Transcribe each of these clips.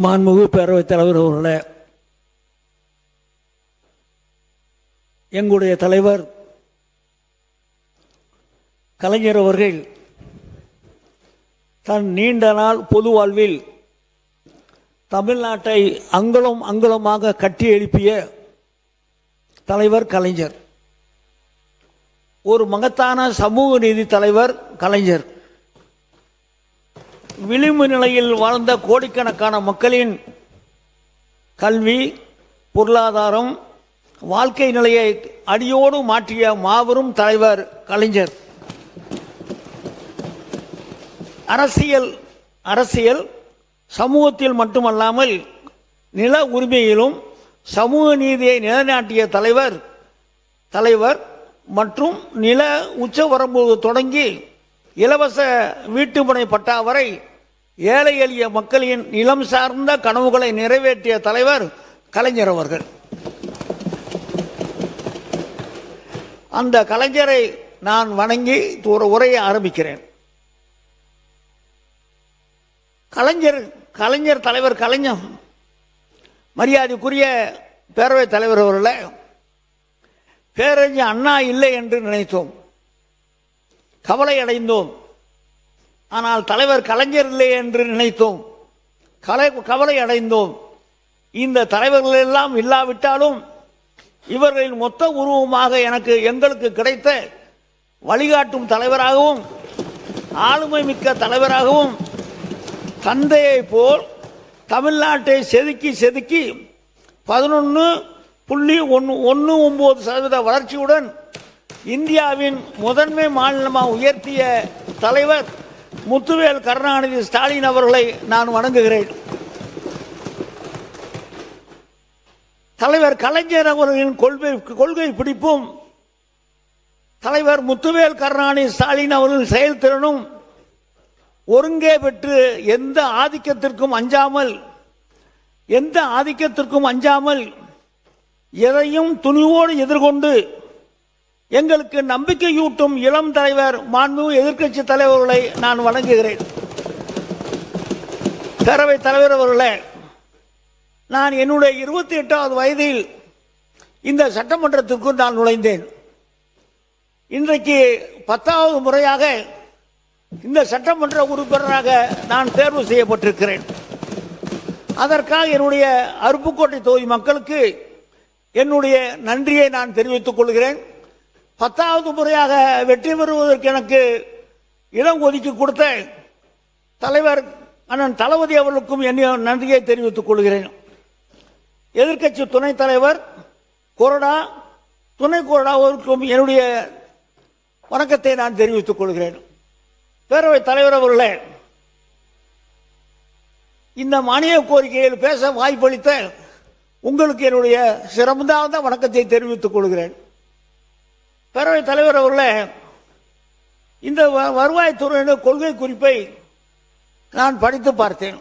மாண்புமிகு பேரவைத் தலைவர் அவர்களே, எங்களுடைய தலைவர் கலைஞர் அவர்கள் தன் நீண்ட நாள் பொது வாழ்வில் தமிழ்நாட்டை அங்குலம் அங்குலமாக கட்டி எழுப்பிய தலைவர் கலைஞர். ஒரு மகத்தான சமூக நீதி தலைவர் கலைஞர். விளிம்பு நிலையில் வாழ்ந்த கோடிக்கணக்கான மக்களின் கல்வி, பொருளாதாரம், வாழ்க்கை நிலையை அடியோடு மாற்றிய மாபெரும் தலைவர் கலைஞர். அரசியல் சமூகத்தில் மட்டுமல்லாமல் நில உரிமையிலும் சமூக நீதியை நிலைநாட்டிய தலைவர் மற்றும் நில உச்சவரம்பு தொடங்கி இலவச வீட்டுமனை பட்டா வரை ஏழை எளிய மக்களின் நிலம் சார்ந்த கனவுகளை நிறைவேற்றிய தலைவர் கலைஞர் அவர்கள். அந்த கலைஞரை நான் வணங்கி ஒரு உரையை ஆரம்பிக்கிறேன். கலைஞர் தலைவர் கலைஞர் மரியாதைக்குரிய பேரவைத் தலைவர் அவர்களே, பேரறிஞர் அண்ணா இல்லை என்று நினைத்தோம், கவலை அடைந்தோம். ஆனால் தலைவர் கலைஞர் இல்லை என்று நினைத்தோம், கவலை அடைந்தோம். இந்த தலைவர்கள் எல்லாம் இல்லாவிட்டாலும் இவர்களின் மொத்த உருவமாக எங்களுக்கு கிடைத்த வழிகாட்டும் தலைவராகவும் ஆளுமை மிக்க தலைவராகவும் தந்தையை போல் தமிழ்நாட்டை செதுக்கி 11.19% வளர்ச்சியுடன் இந்தியாவின் முதன்மை மாநிலமாக உயர்த்திய தலைவர் முத்துவேல் கருணாநிதி ஸ்டாலின் அவர்களை நான் வணங்குகிறேன். தலைவர் கலைஞர் அவர்களின் கொள்கை பிடிப்பும் தலைவர் முத்துவேல் கருணாநிதி ஸ்டாலின் அவர்களின் செயல்திறனும் ஒருங்கே பெற்று எந்த ஆதிக்கத்திற்கும் அஞ்சாமல் எதையும் துணிவோடு எதிர்கொண்டு எங்களுக்கு நம்பிக்கையூட்டும் இளம் தலைவர் மாண்புமிகு எதிர்க்கட்சி தலைவர்களை நான் வணங்குகிறேன். பேரவைத் தலைவர் அவர்களே, நான் என்னுடைய 28வது வயதில் இந்த சட்டமன்றத்திற்கு நான் நுழைந்தேன். இன்றைக்கு 10வது முறையாக இந்த சட்டமன்ற உறுப்பினராக நான் தேர்வு செய்யப்பட்டிருக்கிறேன். அதற்காக என்னுடைய அருப்புக்கோட்டை தொகுதி மக்களுக்கு என்னுடைய நன்றியை நான் தெரிவித்துக் கொள்கிறேன். 10வது முறையாக வெற்றி பெறுவதற்கு எனக்கு இடம் ஒதுக்கி கொடுத்த தலைவர் அண்ணன் தளபதி அவர்களுக்கும் என்னுடைய நன்றியை தெரிவித்துக் கொள்கிறேன். எதிர்க்கட்சி துணைத் தலைவர் துணை கொறடாவிற்கும் என்னுடைய வணக்கத்தை நான் தெரிவித்துக் கொள்கிறேன். பேரவைத் தலைவர் அவர்களே, இந்த மானிய கோரிக்கையில் பேச வாய்ப்பளித்த உங்களுக்கு என்னுடைய சிறந்த வணக்கத்தை தெரிவித்துக் கொள்கிறேன். பேரவைத் தலைவர் அவர்களே, இந்த வருவாய்த்துறையின் கொள்கை குறிப்பை நான் படித்து பார்த்தேன்.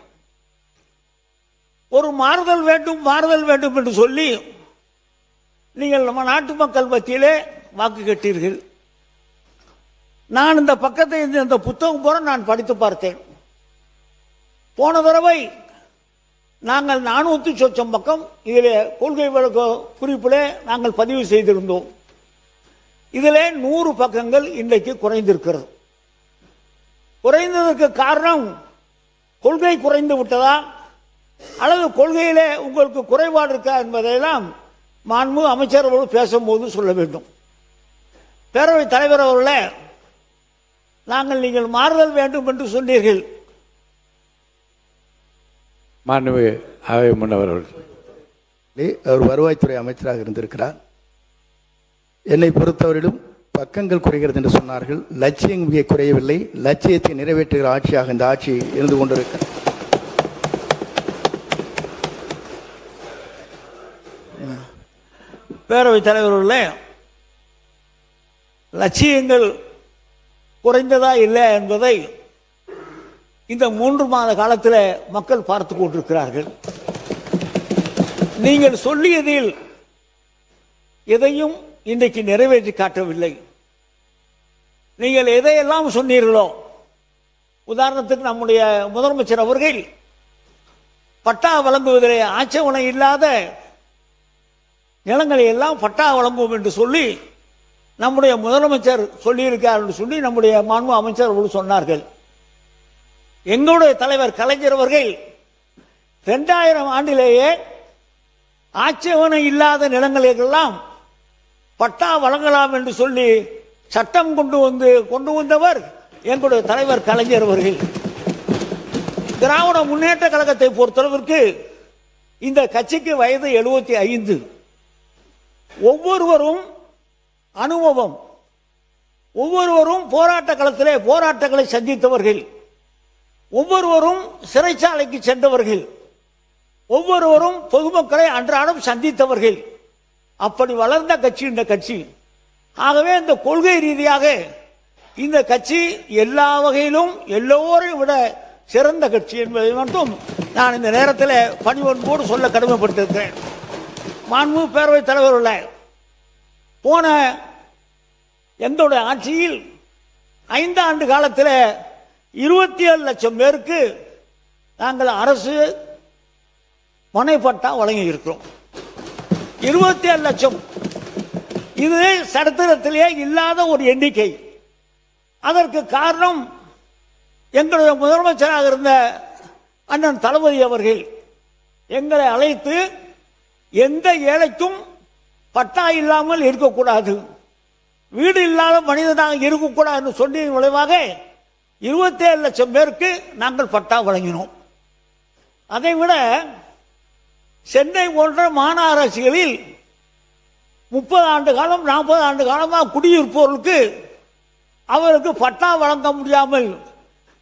ஒரு மாறுதல் வேண்டும் என்று சொல்லி நீங்கள் நம்ம நாட்டு மக்கள் மத்தியிலே வாக்கு கேட்டீர்கள். நான் இந்த பக்கத்தை இந்த புத்தகம் போல நான் படித்து பார்த்தேன். போன தடவை நாங்கள் 400 சொச்சம் பக்கம் இதில் கொள்கை குறிப்பிலே நாங்கள் பதிவு செய்திருந்தோம். இதிலே 100 பக்கங்கள் இன்றைக்கு குறைந்திருக்கிறது. குறைந்ததற்கு காரணம் கொள்கை குறைந்து விட்டதா அல்லது கொள்கையிலே உங்களுக்கு குறைபாடு இருக்கா என்பதையெல்லாம் மாண்புமிகு அமைச்சர் அவர்கள் பேசும்போது சொல்ல வேண்டும். பேரவைத் தலைவர் அவர்களே, நீங்கள் மாறுதல் வேண்டும் என்று சொன்னீர்கள். மாண்புமிகு அவை முன்னவர் அவர் வருவாய்த்துறை அமைச்சராக இருந்திருக்கிறார். என்னை பொறுத்தவரையிலும் பக்கங்கள் குறைகிறது என்று சொன்னார்கள். லட்சியம் மிக குறையவில்லை. லட்சியத்தை நிறைவேற்றுகிற ஆட்சியாக இந்த ஆட்சி இருந்து கொண்டிருக்க பேரவைத் தலைவர்களே, லட்சியங்கள் குறைந்ததா இல்லை என்பதை இந்த 3 மாத காலத்தில் மக்கள் பார்த்து கொண்டிருக்கிறார்கள். நீங்கள் சொல்லியதில் எதையும் இன்றைக்கு நிறைவேற்றி காட்டவில்லை. நீங்கள் எதையெல்லாம் சொன்னீர்களோ, உதாரணத்துக்கு நம்முடைய முதலமைச்சர் அவர்கள் பட்டா வழங்குவதிலே ஆட்சேபனை இல்லாத நிலங்களை எல்லாம் பட்டா வழங்குவோம் என்று சொல்லி நம்முடைய முதலமைச்சர் சொல்லியிருக்கார் என்று சொல்லி நம்முடைய மாண்பு அமைச்சர் அவர்கள் சொன்னார்கள். எங்களுடைய தலைவர் கலைஞர் அவர்கள் 2000 ஆண்டிலேயே ஆட்சேபனை இல்லாத நிலங்களுக்கெல்லாம் பட்டா வழங்கலாம் என்று சொல்லி சட்டம் கொண்டு வந்தவர் எங்களுடைய தலைவர் கலைஞர் அவர்கள். திராவிட முன்னேற்ற கழகத்தை பொறுத்தளவிற்கு இந்த கட்சிக்கு வயது 75. ஒவ்வொருவரும் அனுபவம், ஒவ்வொருவரும் போராட்ட களத்திலே போராட்டங்களை சந்தித்தவர்கள், ஒவ்வொருவரும் சிறைச்சாலைக்கு சென்றவர்கள், ஒவ்வொருவரும் பொதுமக்களை அன்றாடம் சந்தித்தவர்கள். அப்படி வளர்ந்த கட்சி இந்த கட்சி. ஆகவே இந்த கொள்கை ரீதியாக இந்த கட்சி எல்லா வகையிலும் எல்லோரையும் விட சிறந்த கட்சி என்பதை மட்டும் நான் இந்த நேரத்தில் பணிவன்போடு சொல்ல கடமைப்பட்டிருக்கிறேன். மாண்பு பேரவைத் தலைவர்களே, போன எங்களுடைய ஆட்சியில் 5 ஆண்டு காலத்தில் 27 லட்சம் பேருக்கு நாங்கள் அரசு மனைப்பட்டா வழங்கி இருக்கிறோம். 27 லட்சம், இது சரித்திரத்திலே இல்லாத ஒரு எண்ணிக்கை. அதற்கு காரணம் எங்களுடைய முதலமைச்சராக இருந்த அண்ணன் தளபதி அவர்கள் எங்களை அழைத்து எந்த ஏழைக்கும் பட்டா இல்லாமல் இருக்கக்கூடாது, வீடு இல்லாத மனிதனாக இருக்கக்கூடாது என்று சொன்ன விளைவாக 27 லட்சம் பேருக்கு நாங்கள் பட்டா வழங்கினோம். அதைவிட சென்னை போன்ற மாநகராட்சிகளில் 30 ஆண்டு காலம் 40 ஆண்டு காலமாக குடியிருப்பவர்களுக்கு அவருக்கு பட்டா வழங்க முடியாமல்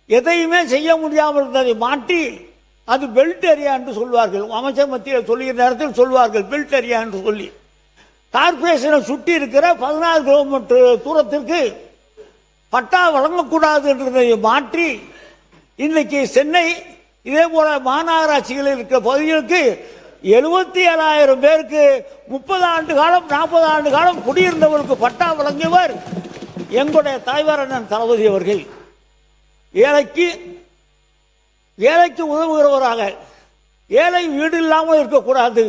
எதையுமே செய்ய முடியாமல் இருந்ததை மாற்றி அது பெல்ட் ஏரியா என்று சொல்வார்கள். அமைச்சர் மத்தியில் சொல்லுகிற நேரத்தில் சொல்வார்கள் பெல்ட் ஏரியா என்று சொல்லி. கார்பரேஷனை சுற்றி இருக்கிற 16 கிலோமீட்டர் தூரத்திற்கு பட்டா வழங்கக்கூடாது என்றதை மாற்றி இன்னைக்கு சென்னை இதே போல மாநகராட்சிகளில் இருக்கிற பகுதிகளுக்கு 77,000 பேருக்கு 30 ஆண்டு காலம் 40 ஆண்டு காலம் குடியிருந்தவர்களுக்கு பட்டா வழங்கியவர் எங்களுடைய தலைவர் அண்ணன் தளபதி அவர்கள். ஏழைக்கு உதவுகிறவராக, ஏழை வீடு இல்லாமல் இருக்கக்கூடாது,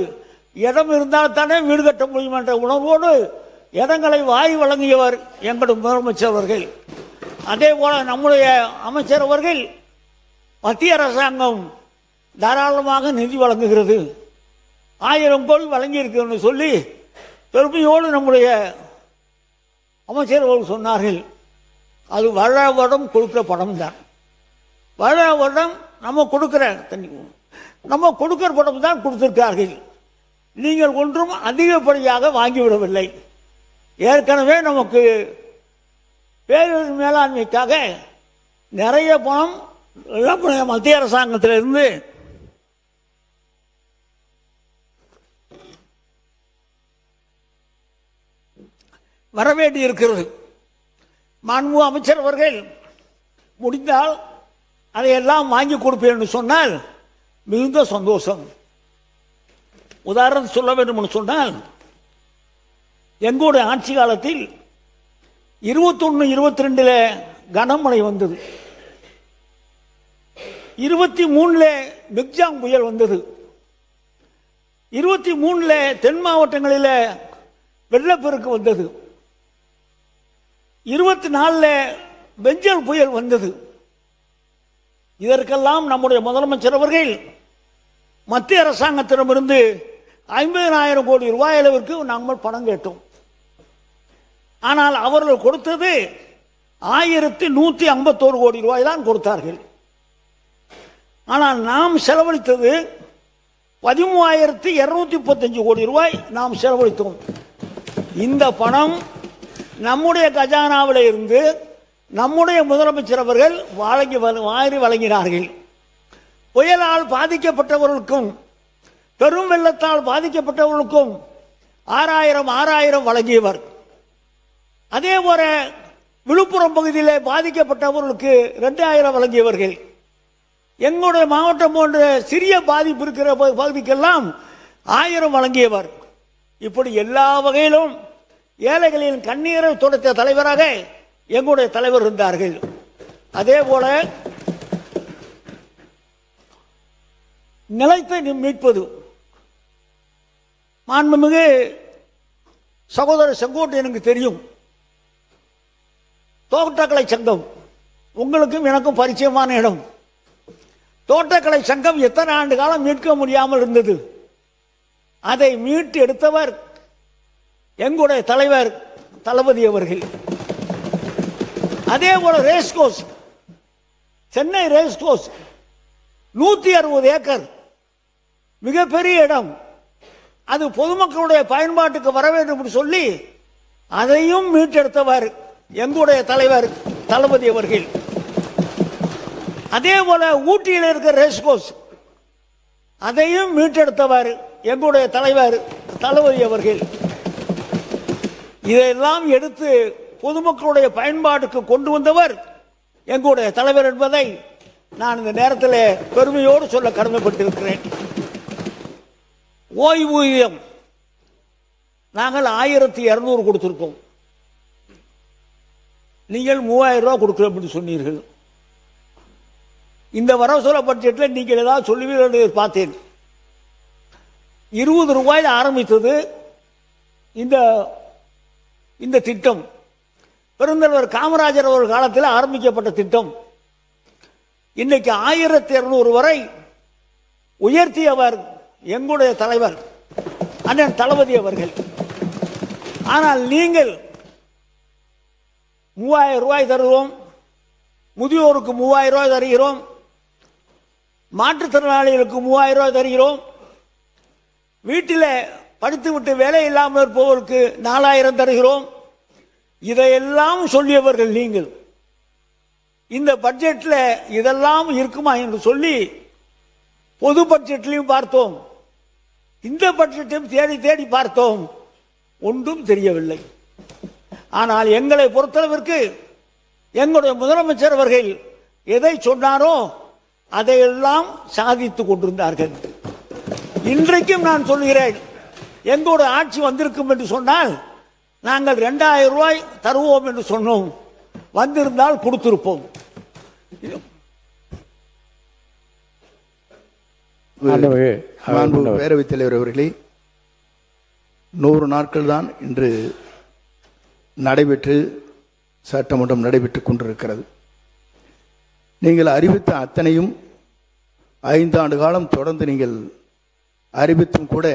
இடம் இருந்தால் தானே வீடு கட்ட முடியும் என்ற உணர்வோடு இடங்களை வாரி வழங்கியவர் எங்களுடைய முதலமைச்சர் அவர்கள். அதே போல நம்முடைய அமைச்சர் அவர்கள் மத்திய அரசாங்கம் தாராளமாக நிதி வழங்குகிறது, 1000 கோடி வழங்கியிருக்குன்னு சொல்லி பெருமையோடு நம்முடைய அமைச்சர் அவர்கள் சொன்னார்கள். அது வருடம் கொடுக்கிற படம் தான். வருடம் நம்ம கொடுக்கிற படம் தான் கொடுத்திருக்கார்கள். நீங்கள் ஒன்றும் அதிகப்படியாக வாங்கிவிடவில்லை. ஏற்கனவே நமக்கு பேரிடர் மேலாண்மைக்காக நிறைய பணம் மத்திய அரசாங்கத்திலிருந்து வரவேண்டி இருக்கிறது. மாண்பு அமைச்சர் அவர்கள் முடிந்தால் அதையெல்லாம் வாங்கி கொடுப்பேன் என்று சொன்னால் மிகுந்த சந்தோஷம். உதாரணம் சொல்ல வேண்டும் என்று சொன்னால், எங்களுடைய ஆட்சி காலத்தில் 21-22 கனமழை வந்தது, 23 மிக்ஜாம் புயல் வந்தது, 23 தென் மாவட்டங்களில் வெள்ளப்பெருக்கு வந்தது, 24 பெஞ்சல் புயல் வந்தது. இதற்கெல்லாம் நம்முடைய முதலமைச்சர் அவர்கள் மத்திய அரசாங்கத்திடமிருந்து 50,000 கோடி ரூபாய் அளவிற்கு நாங்கள் பணம் கேட்டோம். ஆனால் அவர்கள் கொடுத்தது 1151 கோடி ரூபாய் தான் கொடுத்தார்கள். ஆனால் நாம் செலவழித்தது 13,235 கோடி ரூபாய் நாம் செலவழித்தோம். இந்த பணம் நம்முடைய கஜானாவில் இருந்து நம்முடைய முதலமைச்சர் அவர்கள் வாரி வழங்கினார்கள். புயலால் பாதிக்கப்பட்டவர்களுக்கும் பெரும் வெள்ளத்தால் பாதிக்கப்பட்டவர்களுக்கும் 6,000 வழங்கியவர். அதே போல விழுப்புரம் பகுதியிலே பாதிக்கப்பட்டவர்களுக்கு 2,000 வழங்கியவர்கள். எங்களுடைய மாவட்டம் போன்ற சிறிய பாதிப்பு இருக்கிற பகுதிக்கெல்லாம் 1000 வழங்கியவர். இப்படி எல்லா வகையிலும் ஏழைகளின் கண்ணீரை துடைத்த தலைவராக எங்களுடைய தலைவர் இருந்தார்கள். அதே போல நிலத்தை மீட்பது. மாண்புமிகு சகோதரர் செங்கோட்டையனுக்கு தெரியும், தோட்டக்கலை சங்கம் உங்களுக்கும் எனக்கும் பரிச்சயமான இடம். தோட்டக்கலை சங்கம் எத்தனை ஆண்டு காலம் மீட்க முடியாமல் இருந்தது. அதை மீட்டு எடுத்தவர் எங்களுடைய தலைவர் தளபதி அவர்கள். அதே போல ரேஸ்கோர்ஸ், சென்னை ரேஸ்கோர்ஸ் 160 ஏக்கர் மிகப்பெரிய இடம், அது பொதுமக்களுடைய பயன்பாட்டுக்கு வர வேண்டும் என்று சொல்லி அதையும் மீட்டெடுத்தவர் எங்களுடைய தலைவர் தளபதி அவர்கள். அதே போல ஊட்டியில் இருக்கிற ரேஸ்கோர்ஸ் அதையும் மீட்டெடுத்தவர் எங்களுடைய தலைவர் தளபதி அவர்கள். இதையெல்லாம் எடுத்து பொதுமக்களுடைய பயன்பாட்டுக்கு கொண்டு வந்தவர் எங்களுடைய தலைவர் என்பதை நான் இந்த நேரத்தில் பெருமையோடு சொல்ல கடமைப்பட்டிருக்கிறேன். ஓய்வூதியம் நாங்கள் 1200 கொடுத்திருக்கோம். நீங்கள் 3000 ரூபாய் கொடுக்கிறோம் என்று சொன்னீர்கள். இந்த வரவுசெலவு பட்ஜெட்டில் நீங்கள் ஏதாவது சொல்லுவீர்கள் என்று பார்த்தேன். 20 ரூபாயில் ஆரம்பித்தது இந்த திட்டம். பெருந்தலைவர் காமராஜர் அவர்கள் காலத்தில் ஆரம்பிக்கப்பட்ட திட்டம். இன்னைக்கு 1200 வரை உயர்த்தியவர் எங்களுடைய தலைவர் அண்ணன் தளபதி அவர்கள். ஆனால் நீங்கள் 3000 ரூபாய் தருவோம், முதியோருக்கு 3000 ரூபாய் தருகிறோம், மாற்றுத்திறனாளிகளுக்கு 3000 ரூபாய் தருகிறோம், வீட்டில் படித்துவிட்டு வேலை இல்லாமல் இருப்பவர்களுக்கு 4000 தருகிறோம். இதையெல்லாம் சொல்லியவர்கள் நீங்கள். இந்த பட்ஜெட்டில் இதெல்லாம் இருக்குமா என்று சொல்லி பொது பட்ஜெட்லையும் பார்த்தோம், இந்த பட்ஜெட்டையும் தேடி தேடி பார்த்தோம், ஒன்றும் தெரியவில்லை. ஆனால் எங்களை பொறுத்தளவிற்கு எங்களுடைய முதலமைச்சர் அவர்கள் எதை சொன்னாரோ அதையெல்லாம் சாதித்துக் கொண்டிருந்தார்கள். இன்றைக்கும் நான் சொல்கிறேன், எங்களுடைய ஆட்சி வந்திருக்கும் என்று சொன்னால் நாங்கள் 2000 ரூபாய் தருவோம் என்று சொன்னோம், வந்திருந்தால் கொடுத்திருப்போம். பேரவைத் தலைவர் அவர்களே, 100 நாட்கள் தான் இன்று நடைபெற்று சட்டமன்றம் நடைபெற்றுக் கொண்டிருக்கிறது. நீங்கள் அறிவித்த அத்தனையும் 5 ஆண்டு காலம் தொடர்ந்து நீங்கள் அறிவித்தும் கூட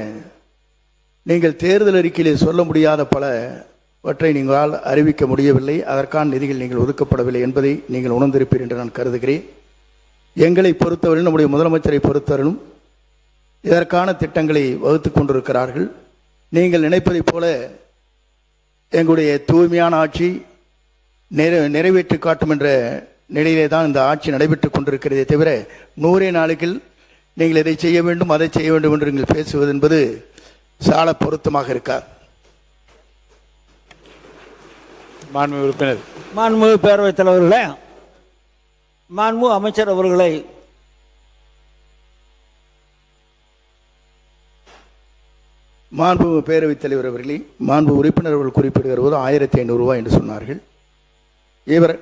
நீங்கள் தேர்தல் அறிக்கையிலே சொல்ல முடியாத பலவற்றை நீங்களால் அறிவிக்க முடியவில்லை. அதற்கான நிதிகள் நீங்கள் ஒதுக்கப்படவில்லை என்பதை நீங்கள் உணர்ந்திருப்பீர் என்று நான் கருதுகிறேன். எங்களை பொறுத்தவரையும் நம்முடைய முதலமைச்சரை பொறுத்தவரையும் இதற்கான திட்டங்களை வகுத்துக் கொண்டிருக்கிறார்கள். நீங்கள் நினைப்பதைப் போல எங்களுடைய தூய்மையான ஆட்சி நிறைவேற்றி காட்டும் என்ற நிலையிலே தான் இந்த ஆட்சி நடைபெற்றுக் கொண்டிருக்கிறதே தவிர 100 நாளுக்குள் நீங்கள் இதை செய்ய வேண்டும் அதை செய்ய வேண்டும் என்று நீங்கள் பேசுவது என்பது சால பொருத்தமாக இருக்கார். மாண்புமிகு உறுப்பினர், மாண்புமிகு பேரவைத் தலைவர்களே, மாண்புமிகு அமைச்சர் அவர்களை மாண்புமிகு பேரவைத் தலைவர் அவர்களே, மாண்பு உறுப்பினர் அவர்கள் குறிப்பிடுகிற போது 1500 ரூபாய் என்று சொன்னார்கள். இவர்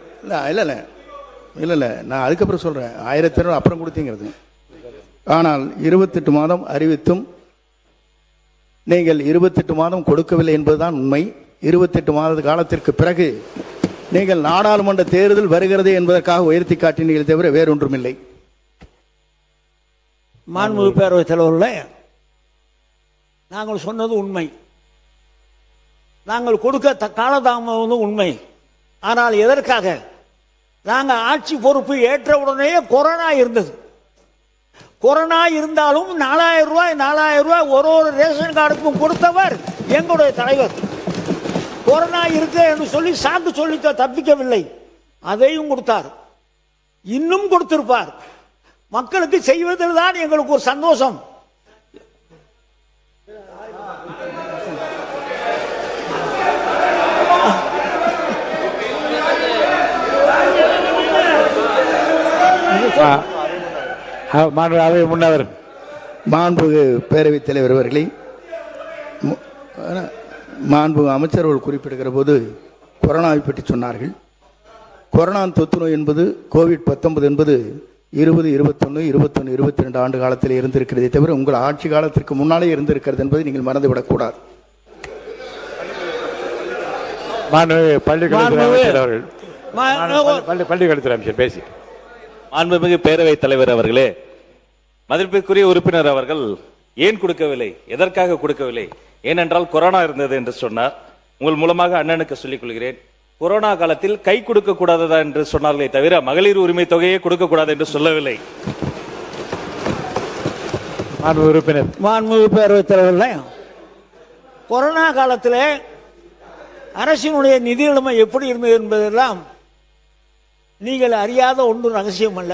இல்லை நான் அதுக்கப்புறம் சொல்கிறேன், 1500 அப்புறம் கொடுத்தீங்கிறது. ஆனால் 28 மாதம் அறிவித்தும் நீங்கள் 28 மாதம் கொடுக்கவில்லை என்பதுதான் உண்மை. 28 மாத காலத்திற்கு பிறகு நீங்கள் நாடாளுமன்ற தேர்தல் வருகிறது என்பதற்காக உயர்த்தி காட்டினீர்கள் தவிர வேறொன்றும் இல்லை. மாண்புமிகு பேரவைத் தலைவர்களே, நாங்கள் சொன்னது உண்மை, நாங்கள் கொடுக்க காலதாமதம் உண்மை. ஆனால் எதற்காக? நாங்கள் ஆட்சி பொறுப்பு ஏற்றவுடனே கொரோனா இருந்தது. கொரோனா இருந்தாலும் 4000 ரூபாய் ஒரு ரேஷன் கார்டுக்கும் கொடுத்தவர் எங்களுடைய தலைவர். கொரோனா இருக்கு என்று சொல்லி சாக்கு சொல்லி தப்பிக்கவில்லை, அதையும் கொடுத்தார், இன்னும் கொடுத்திருப்பார். மக்களுக்கு செய்வதில் தான் எங்களுக்கு ஒரு சந்தோஷம். முன்னவர் மாண்புமிகு பேரவைத் தலைவர் அவர்களே, மாண்புமிகு அமைச்சர்கள் குறிப்பிடுகிற போது கொரோனாவை பற்றி சொன்னார்கள். கொரோனா தொற்று நோய் என்பது கோவிட்-19 என்பது 20, 21, 21, 22 ஆண்டு காலத்தில் இருந்திருக்கிறதே தவிர உங்கள் ஆட்சி காலத்திற்கு முன்னாலே இருந்திருக்கிறது என்பதை நீங்கள் மறந்துவிடக்கூடாது. பள்ளிக்கல்வித்துறை அமைச்சர் பேசி. மாண்புமிகு பேரவைத் தலைவர் அவர்களே, மதிப்பிற்குரிய உறுப்பினர் அவர்கள் ஏன் கொடுக்கவில்லை, எதற்காக கொடுக்கவில்லை, ஏனென்றால் கொரோனா இருந்தது என்று சொன்னார். உங்கள் மூலமாக அண்ணனுக்கு சொல்லிக் கொள்கிறேன், கொரோனா காலத்தில் கை கொடுக்க கூடாததா என்று சொன்னார்களே தவிர மகளிர் உரிமை தொகையை கொடுக்க கூடாது என்று சொல்லவில்லை. மாண்புமிகு பேரவைத் தலைவர்களே, கொரோனா காலத்தில் அரசினுடைய நிதி நிலைமை எப்படி இருந்தது என்பதெல்லாம் நீங்கள் அறியாத ஒன்றும் ரகசியம் அல்ல.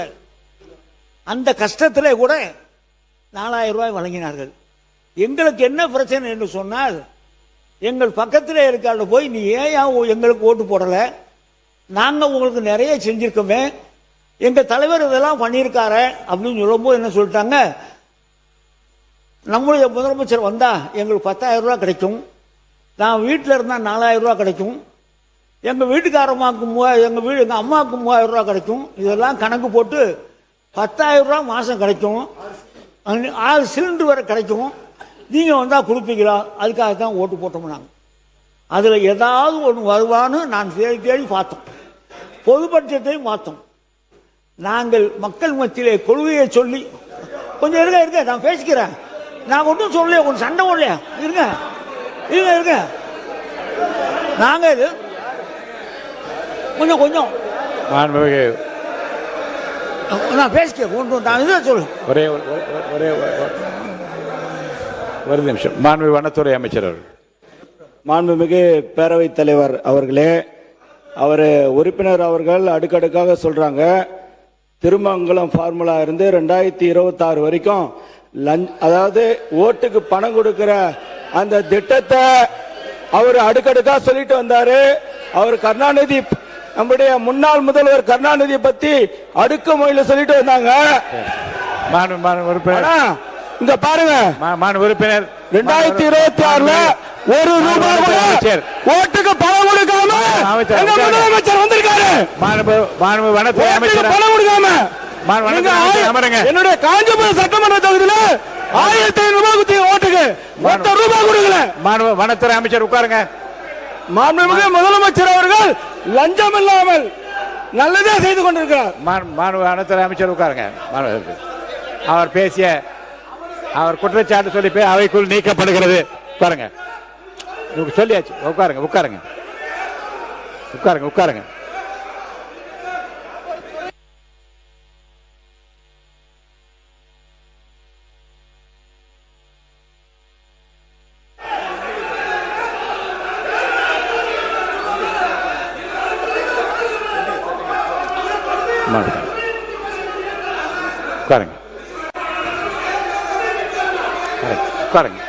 அந்த கஷ்டத்திலே கூட 4000 ரூபாய் வழங்கினார்கள். எங்களுக்கு என்ன பிரச்சனை என்று சொன்னால், எங்கள் பக்கத்திலே இருக்கால போய் நீ ஏன் எங்களுக்கு ஓட்டு போடலை, நாங்கள் உங்களுக்கு நிறைய செஞ்சிருக்கோமே, எங்கள் தலைவர் இதெல்லாம் பண்ணியிருக்காரு அப்படின்னு சொல்லும்போது என்ன சொல்லிட்டாங்க, நம்முடைய முதலமைச்சர் வந்தால் எங்களுக்கு 10,000 ரூபா கிடைக்கும், நான் வீட்டில் இருந்தால் 4000 ரூபா கிடைக்கும், எங்கள் வீட்டுக்காரம்மாவுக்கு 3000, எங்கள் அம்மாவுக்கு 3000 ரூபா கிடைக்கும், இதெல்லாம் கணக்கு போட்டு 10,000 ரூபா மாதம் கிடைக்கும், 6 சிலிண்டர் வரை கிடைக்கும், நீங்கள் வந்தால் கொடுப்பீங்களா, அதுக்காக தான் ஓட்டு போட்டோம். நாங்கள் அதில் ஏதாவது ஒன்று வருவான்னு நான் தேடி தேடி பார்த்தோம். பொது பட்ஜெட்டையும் பார்த்தோம். நாங்கள் மக்கள் மத்தியிலே கொள்கையை சொல்லி கொஞ்சம் இருங்க நான் பேசிக்கிறேன், நான் ஒன்றும் சொல்லலையே, கொஞ்சம் சண்டை ஓடலையா, இருங்க இருங்க இருங்க, நாங்கள் இது கொஞ்சம் நான் பேசிக்கிறேன், நான் இதை சொல்லுவேன். ஒரு நிமிஷம். மாண்புமிகு வனத்துறை அமைச்சர் அவர்கள். மாண்புமிகு பேரவைத் தலைவர் அவர்களே, அவர் உறுப்பினர் அவர்கள் அடுக்கடுக்காக சொல்றாங்க, திருமங்கலம் ஃபார்முலா இருந்து 2026 வரைக்கும் அதாவது ஓட்டுக்கு பணம் கொடுக்கிற அந்த திட்டத்தை அவர் அடுக்கடுக்கா சொல்லிட்டு வந்தாரு. அவர் கருணாநிதி, நம்முடைய முன்னாள் முதல்வர் கருணாநிதி பத்தி அடுக்குமொழியில சொல்லிட்டு வந்தாங்க. இங்க பாருங்க, உறுப்பினர் 2026 ஒரு ரூபாய் கூட ஓட்டுக்கு பணம் கொடுக்காம முதலமைச்சர் வந்திருக்காரு. வனத்துறை அமைச்சர் பணம் கொடுக்காம என்னுடைய காஞ்சிபுரம் சட்டமன்ற தொகுதியில 1500 ரூபாய் குத்தி ஓட்டுக்கு 10 ரூபாய் கொடுக்கல. வனத்துறை அமைச்சர் உட்காருங்க. மாண்புமிகு முதலமைச்சர் அவர்கள் லஞ்சம் இல்லாமல் நல்லதே செய்து கொண்டிருக்கிறார். வனத்துறை அமைச்சர் உட்காருங்க. அவர் பேசிய அவர் குற்றச்சாட்டு சொல்லி அவைக்குள் நீக்கப்படுகிறது. உட்காருங்க, சொல்லியாச்சு. உட்காருங்க உட்காருங்க உட்காருங்க உட்காருங்க. உட்காருங்க உட்காருங்க.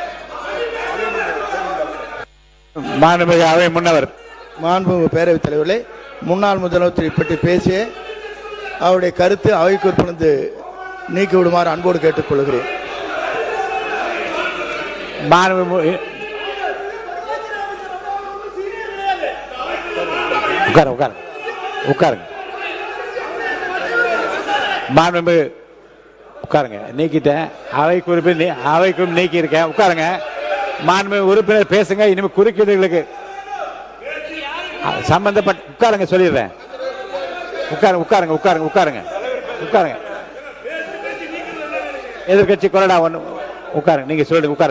மாண்புமிகு அவை முன்னவர். மாண்புமிகு பேரவைத் தலைவர்களே, முன்னாள் முதலமைச்சரை பற்றி பேசிய அவருடைய கருத்து அவைக்கு உட்படுந்து நீக்கி விடுமாறு அன்போடு கேட்டுக்கொள்கிறேன். உட்காருங்க உட்காருங்க. மாண்புமிகு உட்காருங்க. நீக்கிட்டேன். அவைக்கும் நீக்கி இருக்கேன். உட்காருங்க. மாண்புமிகு உறுப்பினர் பேசுங்க. இனிமேல் குறுக்கீடுகளுக்கு சம்பந்தப்பட்ட உட்காருங்க சொல்லிடுறேன். உட்காருங்க உட்காருங்க உட்காருங்க உட்காருங்க உட்காருங்க. எதிர்கட்சி கொறடா ஒன்று உட்காருங்க. நீங்க சொல்லுங்க. உட்கார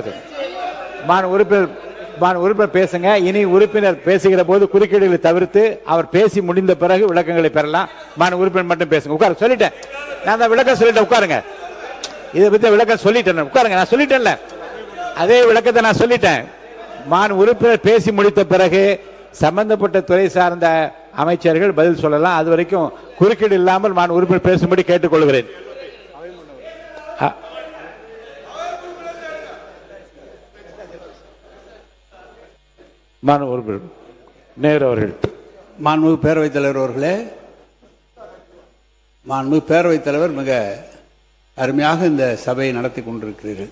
உறுப்பினர் பேசுங்க. இனி உறுப்பினர் பேசுகிற போது குறுக்கீடுகளை தவிர்த்து அவர் பேசி முடிந்த பிறகு விளக்கங்களை பெறலாம். உறுப்பினர் மட்டும் பேசுங்க. உட்கார சொல்லிட்டேன். நான் தான் விளக்கம் சொல்லிட்டேன். உட்காருங்க. இதை பத்தி விளக்கம் சொல்லிட்டேன். உட்காருங்க. நான் சொல்லிட்டேன்ல, அதே விளக்கத்தை நான் சொல்லிட்டேன். உறுப்பினர் பேசி முடித்த பிறகு சம்பந்தப்பட்ட துறை சார்ந்த அமைச்சர்கள் பதில் சொல்லலாம். அது வரைக்கும் குறுக்கீடு இல்லாமல் உறுப்பினர் பேசும்படி கேட்டுக்கொள்கிறேன். உறுப்பினர் நேரு அவர்கள். மாண்புமிகு பேரவைத் தலைவர் அவர்களே, மாண்புமிகு பேரவைத் தலைவர் மிக அருமையாக இந்த சபையை நடத்தி கொண்டிருக்கிறீர்கள்.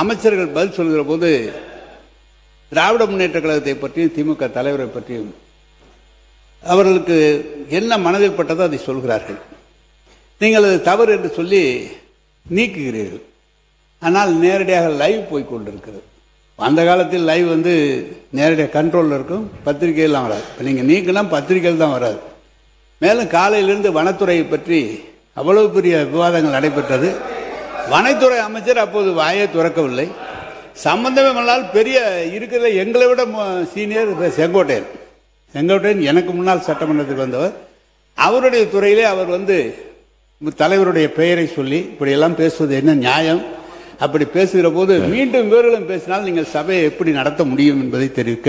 அமைச்சர்கள் பதில் சொல்கிற போது திராவிட முன்னேற்ற கழகத்தை பற்றியும் திமுக தலைவரை பற்றியும் அவர்களுக்கு என்ன மனதில் பட்டதோ அதை சொல்கிறார்கள். நீங்கள் அது தவறு என்று சொல்லி நீக்குகிறீர்கள். ஆனால் நேரடியாக லைவ் போய் கொண்டிருக்கிறது. அந்த காலத்தில் லைவ் வந்து நேரடியாக கண்ட்ரோலில் இருக்கும், பத்திரிகையெல்லாம் வராது. இப்போ நீங்கள் நீக்கலாம் பத்திரிகையில் தான் வராது. மேலும் காலையிலிருந்து வனத்துறையை பற்றி அவ்வளவு பெரிய விவாதங்கள் நடைபெற்றது. வனத்துறை அமைச்சர் அப்போது வாயை துறக்கவில்லை. சம்பந்தமே இல்லாமல் பெரிய இருக்கிற எங்களை விட சீனியர் செங்கோட்டையன் எனக்கு முன்னால் சட்டமன்றத்தில் வந்தவர். அவருடைய துறையிலே அவர் வந்து தலைவருடைய பெயரை சொல்லி இப்படியெல்லாம் பேசுவது என்ன நியாயம்? அப்படி பேசுகிற போது மீண்டும் இவர்களும் பேசினால் நீங்கள் சபையை எப்படி நடத்த முடியும் என்பதை தெரிவிக்க.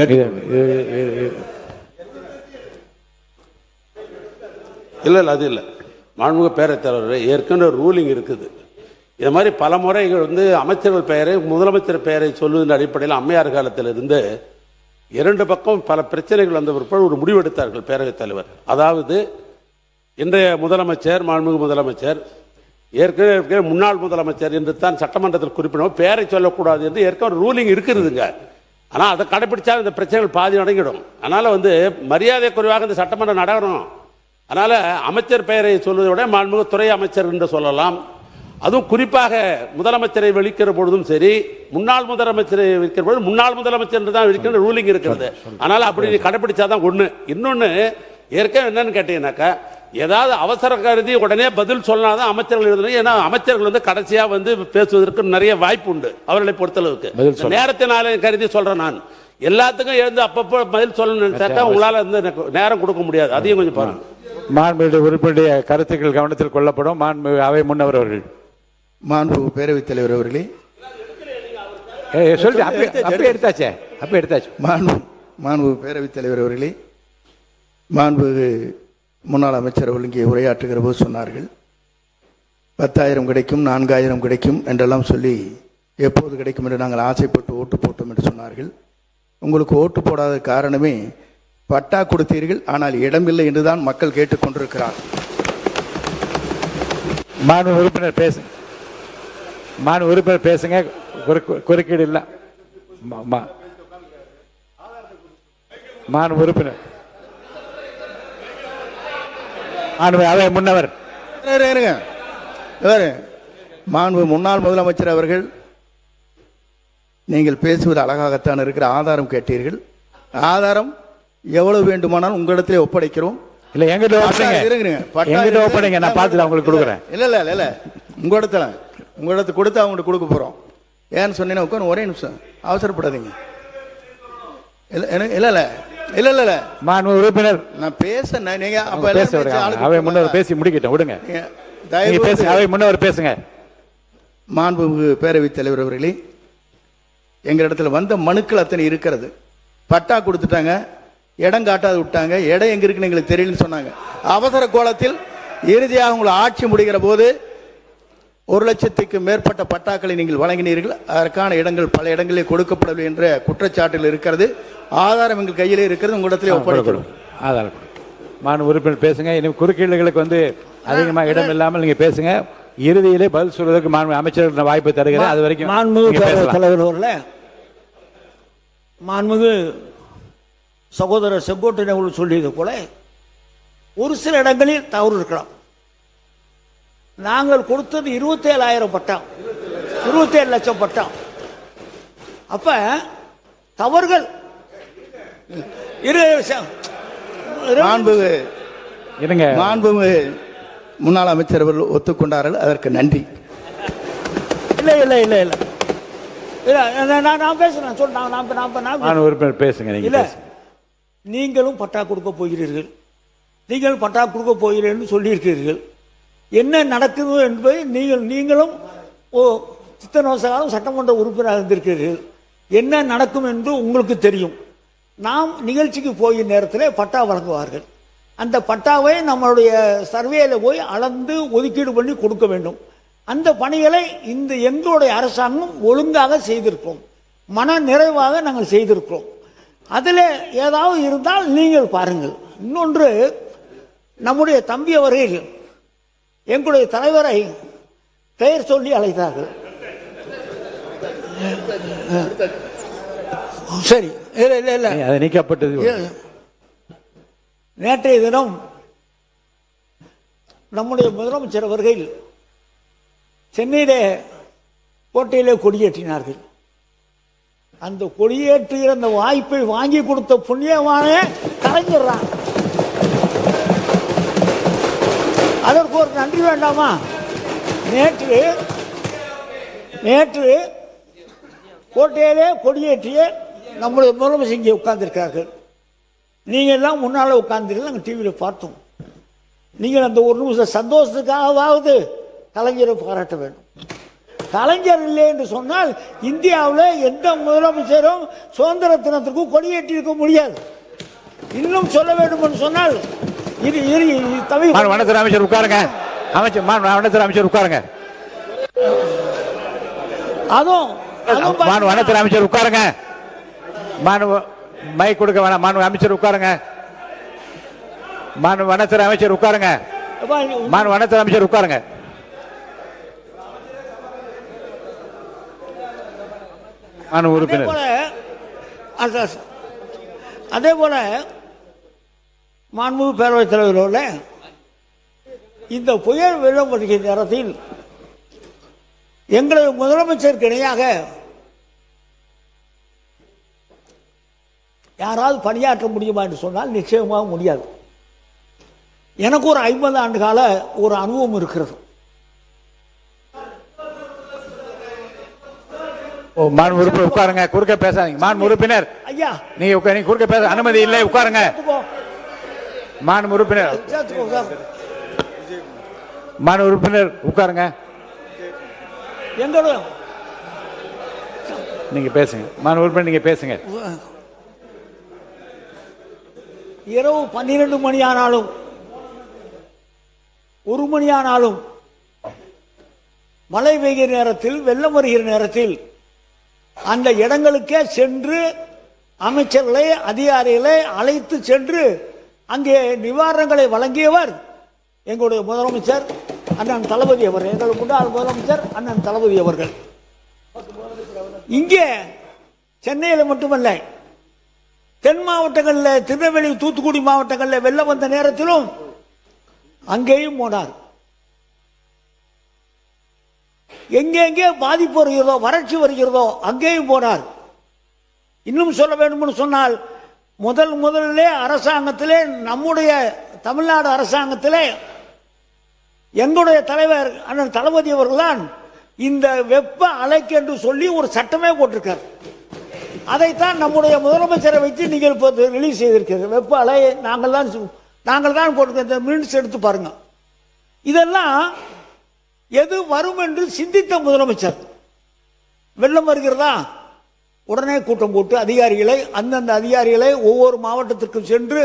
இல்லை அது இல்லை. மாண்புமிகு பேரவைத் தலைவர், ஏற்கனவே ரூலிங் இருக்குது. இது மாதிரி பல முறைகள் வந்து அமைச்சர்கள் பெயரை முதலமைச்சர் பெயரை சொல்லுவதன் அடிப்படையில் அம்மையார் காலத்திலிருந்து 2 பக்கம் பல பிரச்சனைகள் வந்த பிற்பாடு ஒரு முடிவெடுத்தார்கள் பேரவைத் தலைவர். அதாவது இன்றைய முதலமைச்சர், மாண்புமிகு முதலமைச்சர், ஏற்கனவே முன்னாள் முதலமைச்சர் என்று தான் சட்டமன்றத்தில் குறிப்பிடும், பெயரை சொல்லக்கூடாது என்று ஏற்கனவே ரூலிங் இருக்கிறதுங்க. ஆனால் அதை கடைபிடிச்சா இந்த பிரச்சனைகள் பாதி அடங்கிடும். அதனால் வந்து மரியாதை குறைவாக இந்த சட்டமன்றம் நடக்கணும். அதனால் அமைச்சர் பெயரை சொல்வதை விட மாண்புமிகு துறை அமைச்சர் என்று சொல்லலாம். அதுவும் குறிப்பாக முதலமைச்சரை விழிக்கிற பொழுதும் சரி, முன்னாள் முதலமைச்சரை விழிக்கிற பொழுது முன்னாள் முதலமைச்சர் என்று தான் விழிக்கிற ரூலிங் இருக்கிறது. அதனால் அப்படி கடைபிடிச்சாதான் ஒன்று. இன்னொன்று ஏற்கனவே என்னன்னு கேட்டீங்கன்னாக்கா, ஏதாவது அவசர கருதி உடனே பதில் சொன்னாதான் அமைச்சர்கள் எழுதணும். ஏன்னா அமைச்சர்கள் வந்து கடைசியா வந்து பேசுவதற்கு நிறைய வாய்ப்பு உண்டு அவர்களை பொறுத்தளவுக்கு. நேரத்தினால கருதி சொல்றேன் நான். எல்லாத்துக்கும் எழுந்து அப்பப்போ பதில் சொல்லணும்னு நினைச்சாக்கா உங்களால வந்து நேரம் கொடுக்க முடியாது. அதையும் கொஞ்சம் பாருங்க. மாண்புமிகு உறுப்பினுடைய கருத்துக்கள் கவனத்தில் கொள்ளப்படும். மாண்புமிகு அவை முன்னவர் அவர்கள். மாண்புமிகு பேரவைத் தலைவர் அவர்களே, சொல்லிட்டு அப்பே எடுத்தாச்சு. மாண்புமிகு பேரவைத் தலைவர் அவர்களே, மாண்புமிகு முன்னாள் அமைச்சர் அவர்கள் இங்கே உரையாற்றுகிற போது சொன்னார்கள் 10,000 கிடைக்கும், 4,000 கிடைக்கும் என்றெல்லாம் சொல்லி எப்போது கிடைக்கும் என்று நாங்கள் ஆசைப்பட்டு ஓட்டு போட்டோம் என்று சொன்னார்கள். உங்களுக்கு ஓட்டு போடாத காரணமே பட்டா கொடுத்தீர்கள், ஆனால் இடமில்லை என்றுதான் மக்கள் கேட்டுக்கொண்டிருக்கிறார். மாண்பு உறுப்பினர் பேசுங்க. குறுக்கீடு இல்லை. மாண்பு உறுப்பினர் அவை முன்னவர். மாண்பு முன்னாள் முதலமைச்சர் அவர்கள், நீங்கள் பேசுவது அழகாகத்தான் இருக்கிற. ஆதாரம் கேட்டீர்கள். ஆதாரம் எவ்வளவு வேண்டுமானாலும் உங்களிடத்திலே ஒப்படைக்கிறோம். இல்ல எங்கிட்ட ஒப்படைங்க, நான் பார்த்து உங்களுக்கு கொடுக்குறேன். இல்ல உங்களிடத்து கொடுத்து அவங்கள்ட்ட கொடுக்க போறோம். ஏன்னு சொன்னீங்கன்னா உட்காந்து ஒரே நிமிஷம் அவசரப்படாதீங்க. இல்ல மாண்பு உறுப்பினர் நான் பேச நீங்க அவை முன்னவர் பேசி முடிக்கட்டும், விடுங்க. அவை முன்னவர் பேசுங்க. மாண்புமிகு பேரவைத் தலைவர் அவர்களே, எங்களிடத்துல வந்த மனுக்கள் அத்தனை இருக்கிறது. பட்டா கொடுத்துட்டாங்க, இடம் காட்டாது விட்டாங்க, இடம் எங்க இருக்குன்னு எங்களுக்கு தெரியலன்னு சொன்னாங்க. அவசர கோலத்தில் இறுதியாக உங்களை ஆட்சி முடிகிற போது 1,00,000க்கு மேற்பட்ட பட்டாக்களை நீங்கள் வழங்கினீர்கள். அதற்கான இடங்கள் பல இடங்களிலே கொடுக்கப்படவில்லை என்ற குற்றச்சாட்டில் இருக்கிறது. ஆதாரம் எங்கள் கையிலே இருக்கிறது, உங்களிடத்திலே ஒப்படைக்கிறோம். ஆதாரம். மாண்பு உறுப்பினர் பேசுங்க. இனி குறுக்கீடுகளுக்கு வந்து அதிகமாக இடம் இல்லாமல் நீங்க பேசுங்க. இறுதியிலே பதில் சொல்வதற்கு மாண்பு அமைச்சர்கள் வாய்ப்பு தருகிறேன். அது வரைக்கும் மாண்புமிகு தலைவர் அவர்களே, மாண்புமிகு சகோதரர் செங்கோட்டையன் அவர்கள் சொல்லியது போல ஒரு சில இடங்களில் தவறு இருக்கலாம். நாங்கள் கொடுத்தது 27,000 பட்டம், 27 லட்சம் பட்டம். அப்ப தவறுகள் மாண்புமிகு முன்னாள் அமைச்சர் அவர்கள் ஒத்துக்கொண்டார்கள், அதற்கு நன்றி. இல்ல நான் பேசுறேன். பேசுங்க. நீங்களும் பட்டா கொடுக்க போகிறீர்கள், நீங்கள் பட்டா கொடுக்க போகிறீர்கள் சொல்லியிருக்கிறீர்கள். என்ன நடக்குது என்பதை நீங்களும் சித்தன வருஷ காலம் சட்டமன்ற உறுப்பினராக இருந்திருக்கிறீர்கள். என்ன நடக்கும் என்று உங்களுக்கு தெரியும். நாம் நிகழ்ச்சிக்கு போகிற நேரத்தில் பட்டா வழங்குவார்கள். அந்த பட்டாவை நம்மளுடைய சர்வேல போய் அளந்து ஒதுக்கீடு பண்ணி கொடுக்க வேண்டும். அந்த பணிகளை இந்த எங்களுடைய அரசாங்கம் ஒழுங்காக செய்திருக்கிறோம், மன நிறைவாக நாங்கள் செய்திருக்கிறோம். அதில் ஏதாவது இருந்தால் நீங்கள் பாருங்கள். இன்னொன்று, நம்முடைய தம்பி அவர்கள் எங்களுடைய தலைவரை பெயர் சொல்லி அழைத்தார்கள். சரி, இல்ல நீக்கப்பட்டது. நேற்றைய தினம் நம்முடைய முதலமைச்சர் அவர்கள் சென்னையிலே கோட்டையிலே கொடியேற்றினார்கள். அந்த கொடியேற்றுகிற அந்த வாய்ப்பை வாங்கி கொடுத்த புண்ணியமான கலைஞர்றான். அதற்கு ஒரு நன்றி வேண்டாமா? நேற்று கோட்டையிலே கொடியேற்றிய நம்முடைய முதலமைச்சர் இங்கே உட்கார்ந்திருக்கிறார்கள். நீங்கள் எல்லாம் முன்னால் உட்கார்ந்தீர்கள், நாங்கள் டிவியில் பார்த்தோம். நீங்கள் அந்த ஒரு நிமிஷம் சந்தோஷத்துக்காகவாவது கலைஞரை பாராட்ட வேண்டும். கலைஞர் இல்லை என்று சொன்னால் இந்தியாவில் எந்த முதலமைச்சரும் சுதந்திர தினத்திற்கு கொடியேற்றி இருக்க முடியாது. இன்னும் சொல்ல வேண்டும் என்று சொன்னால் வனத்துறை அமைச்சர் உட்காருங்க. வனத்துறை அமைச்சர் உட்காருங்க. வனத்துறை அமைச்சர் உட்காருங்க. மைக் கொடுக்க வேணாம். மாண்பு அமைச்சர் உட்காருங்க. வனத்துறை அமைச்சர் உட்காருங்க. வனத்துறை அமைச்சர் உட்காருங்க. அதே போல மாண்புமிகு பேரவைத் தலைவரோட இந்த புயல் வெள்ளம் வருகிற நேரத்தில் எங்களது முதலமைச்சருக்கு இணையாக யாராவது பணியாற்ற முடியுமா என்று சொன்னால் நிச்சயமாக முடியாது. எனக்கு ஒரு 50 ஆண்டு கால ஒரு அனுபவம் இருக்கிறது. மாண்பு உறுப்பினர் உட்காருங்க. குறுக்க பேசாதீங்க. மாண்பு உறுப்பினர் ஐயா, நீங்க குறுக்க பேச அனுமதி இல்லை. உட்காருங்க. மாண்பு உறுப்பினர் உட்காருங்க. நீங்க பேசுங்க. மாண்பு உறுப்பினர் நீங்க பேசுங்க. இரவு 12 மணி ஆனாலும் 1 மணி ஆனாலும் மழை பெய்கிற நேரத்தில் வெள்ளம் வருகிற நேரத்தில் அந்த இடங்களுக்கே சென்று அமைச்சர்களை அதிகாரிகளை அழைத்து சென்று அங்கே நிவாரணங்களை வழங்கியவர் எங்களுடைய முதலமைச்சர் அண்ணன் தளபதி அவர். எங்கள் முன்னாள் முதலமைச்சர் அண்ணன் தளபதி அவர்கள். இங்கே சென்னையில் மட்டுமல்ல, தென் மாவட்டங்களில் திருநெல்வேலி தூத்துக்குடி மாவட்டங்களில் வெள்ளம் வந்த நேரத்திலும் அங்கேயும் போனார். எங்கெங்கே பாதிப்பு வருகிறதோ, வறட்சி வருகிறதோ அங்கேயும் போனார். இன்னும் சொல்ல வேண்டும் சொன்னால் முதலிலே அரசாங்கத்திலே, நம்முடைய தமிழ்நாடு அரசாங்கத்திலே எங்களுடைய தலைவர் அண்ணன் தளபதி அவர்கள்தான் இந்த வெப்ப அலைக்கு என்று சொல்லி ஒரு சட்டமே போட்டிருக்கார். அதைத்தான் நம்முடைய முதலமைச்சரை வைத்து நீங்கள் இப்போ ரிலீஸ் செய்திருக்கிறது. வெப்ப அலை நாங்கள் தான் போட்டிருக்க. இந்த மினிட்ஸ் எடுத்து பாருங்க. இதெல்லாம் எது வரும் என்று சிந்தித்த முதலமைச்சர். வெள்ளம் வருகிறதா, உடனே கூட்டம் போட்டு அதிகாரிகளை, அந்தந்த அதிகாரிகளை ஒவ்வொரு மாவட்டத்திற்கும் சென்று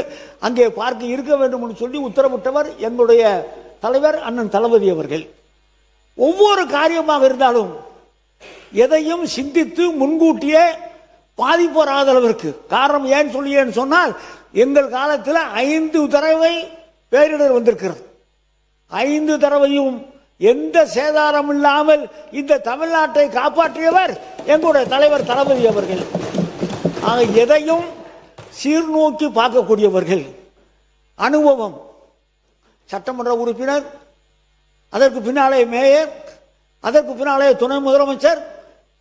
அங்கே பார்க்க இருக்க வேண்டும் என்று சொல்லி உத்தரவிட்டவர் எங்களுடைய தலைவர் அண்ணன் தளபதி அவர்கள். ஒவ்வொரு காரியமாக இருந்தாலும் எதையும் சிந்தித்து முன்கூட்டியே பாதிப்பு வராத அளவிற்கு. காரணம் ஏன்னு சொன்னால் எங்கள் காலத்தில் 5 தடவை பேரிடர் வந்திருக்கிறது. 5 தடவையும் எந்த சேதாரம் இல்லாமல் இந்த தமிழ்நாட்டை காப்பாற்றியவர் எங்களுடைய தலைவர் தளபதி அவர்கள். ஆக எதையும் சீர்நோக்கி பார்க்கக்கூடியவர்கள். அனுபவம். சட்டமன்ற உறுப்பினர், அதற்கு பின்னாலே மேயர், அதற்கு பின்னாலே துணை முதலமைச்சர்,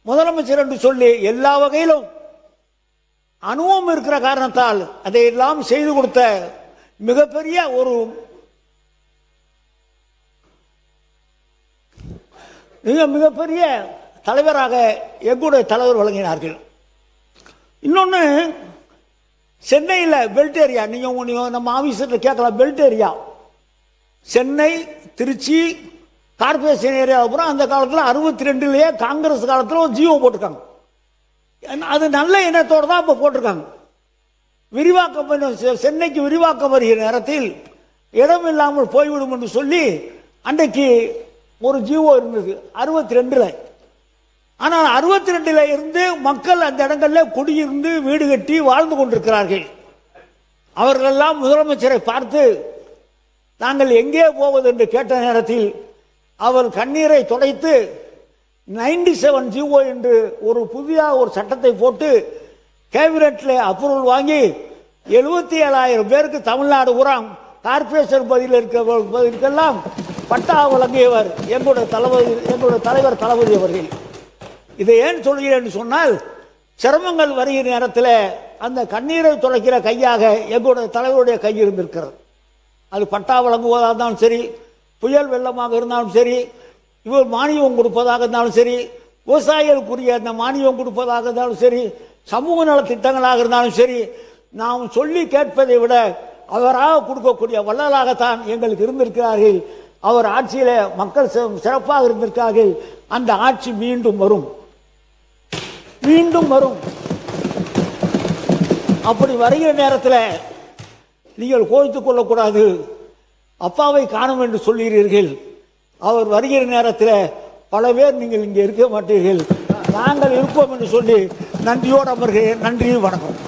முதலமைச்சர் என்று சொல்லி எல்லா வகையிலும் அனுபவம் இருக்கிற காரணத்தால் அதையெல்லாம் செய்து கொடுத்த மிகப்பெரிய ஒரு மிகப்பெரிய தலைவராக எங்களுடைய தலைவர் வழங்கினார்கள். இன்னொன்று, சென்னையில் பெல்ட் ஏரியா, நீங்கள் நம்ம ஆஃபீஸில் கேட்கலாம். Belt area Chennai, Trichy corporation area. அப்புறம் அந்த காலத்தில் 62லேயே காங்கிரஸ் காலத்தில் ஒரு ஜியோ போட்டிருக்காங்க. அது நல்ல எண்ணத்தோடு தான் இப்போ போட்டிருக்காங்க. விரிவாக்கம் சென்னைக்கு விரிவாக்கம் வருகிற நேரத்தில் இடம் இல்லாமல் போய்விடும் என்று சொல்லி அன்றைக்கு ஒரு ஜியோ இருந்தது 62ல். ஆனால் 62ல் இருந்து மக்கள் அந்த இடங்களில் குடியிருந்து வீடு கட்டி வாழ்ந்து கொண்டிருக்கிறார்கள். அவர்களெல்லாம் முதலமைச்சரை பார்த்து நாங்கள் எங்கே போவது என்று கேட்ட நேரத்தில் அவர் கண்ணீரை துடைத்து 97 ஜிஓ என்று ஒரு புதிய ஒரு சட்டத்தை போட்டு கேபினெட்டில் அப்ரூவல் வாங்கி 77,000 பேருக்கு தமிழ்நாடு பூரா கார்பரேஷன் பதிலுக்கெல்லாம் பட்டா வழங்கியவர் எங்களுடைய தலைவர் தளபதி அவர்கள். இதை ஏன் சொல்கிறேன் சொன்னால், சிரமங்கள் வருகிற நேரத்தில் அந்த கண்ணீரை துடைக்கிற கையாக எங்களுடைய தலைவருடைய கை இருந்திருக்கிறது. அது பட்டா வழங்குவதாக இருந்தாலும் சரி, புயல் வெள்ளமாக இருந்தாலும் சரி, இவர் மானியம் கொடுப்பதாக இருந்தாலும் சரி, விவசாயிகளுக்குரிய அந்த மானியம் கொடுப்பதாக இருந்தாலும் சரி, சமூக நல திட்டங்களாக இருந்தாலும் சரி, நாம் சொல்லி கேட்பதை விட அவராக கொடுக்கக்கூடிய வள்ளலாகத்தான் எங்களுக்கு இருந்திருக்கிறார்கள். அவர் ஆட்சியில மக்கள் சிறப்பாக இருந்திருக்கிறார்கள். அந்த ஆட்சி மீண்டும் வரும். அப்படி வருகிற நேரத்தில் நீங்கள் கோபித்துக் கொள்ளக்கூடாது. அப்பாவை காணும் என்று சொல்கிறீர்கள். அவர் வருகிற நேரத்தில் பல பேர் நீங்கள் இங்கே இருக்க மாட்டீர்கள், நாங்கள் இருப்போம் என்று சொல்லி நன்றியோடு அமர்கிறேன். நன்றி, வணக்கம்.